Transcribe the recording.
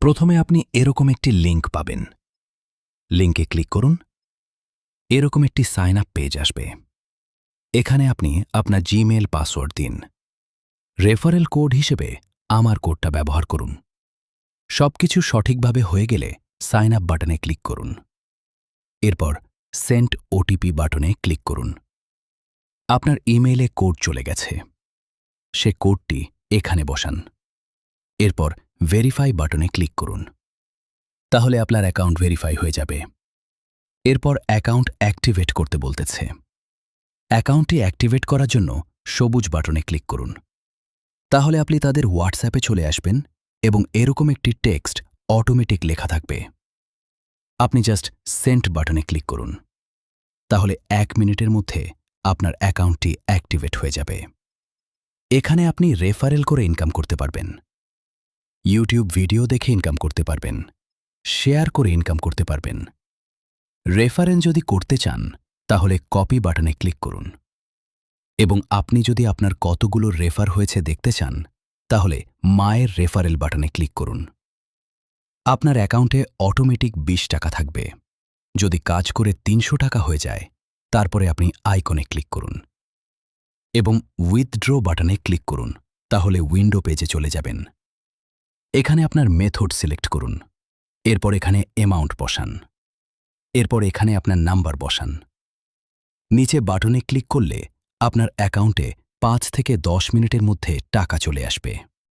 প্রথমে আপনি এরকম একটি লিঙ্ক পাবেন। লিঙ্কে ক্লিক করুন। এরকম একটি সাইন আপ পেজ আসবে। এখানে আপনি আপনার জিমেইল পাসওয়ার্ড দিন। রেফারেল কোড হিসেবে আমার কোডটা ব্যবহার করুন। সবকিছু সঠিকভাবে হয়ে গেলে সাইন আপ বাটনে ক্লিক করুন। এরপর সেন্ড ওটিপি বাটনে ক্লিক করুন। আপনার ইমেইলে কোড চলে গেছে। সে কোডটি এখানে বসান। এরপর ভেরিফাই বাটনে ক্লিক করুন। তাহলে আপনার অ্যাকাউন্ট ভেরিফাই হয়ে যাবে। এরপর অ্যাকাউন্ট অ্যাক্টিভেট করতে বলতেছে। অ্যাকাউন্টটি অ্যাক্টিভেট করার জন্য সবুজ বাটনে ক্লিক করুন। তাহলে আপনি তাদের হোয়াটসঅ্যাপে চলে আসবেন এবং এরকম একটি টেক্সট অটোমেটিক লেখা থাকবে। আপনি জাস্ট সেন্ড বাটনে ক্লিক করুন। তাহলে 1 মিনিটের মধ্যে আপনার অ্যাকাউন্টটি অ্যাক্টিভেট হয়ে যাবে। এখানে আপনি রেফারেল করে ইনকাম করতে পারবেন, ইউটিউব ভিডিও দেখে ইনকাম করতে পারবেন, শেয়ার করে ইনকাম করতে পারবেন। রেফারেন্স যদি করতে চান তাহলে কপি বাটনে ক্লিক করুন এবং আপনি যদি আপনার কতগুলো রেফার হয়েছে দেখতে চান তাহলে মায়ের রেফারেল বাটনে ক্লিক করুন। আপনার অ্যাকাউন্টে অটোমেটিক 20 টাকা থাকবে। যদি কাজ করে 300 টাকা হয়ে যায় তারপরে আপনি আইকনে ক্লিক করুন এবং উইথড্র বাটনে ক্লিক করুন। তাহলে উইন্ডো পেজে চলে যাবেন। এখানে আপনার মেথড সিলেক্ট করুন। এরপর এখানে অ্যামাউন্ট বসান। এরপর এখানে আপনার নাম্বার বসান। নিচে বাটনে ক্লিক করলে আপনার অ্যাকাউন্টে 5 থেকে 10 মিনিটের মধ্যে টাকা চলে আসবে।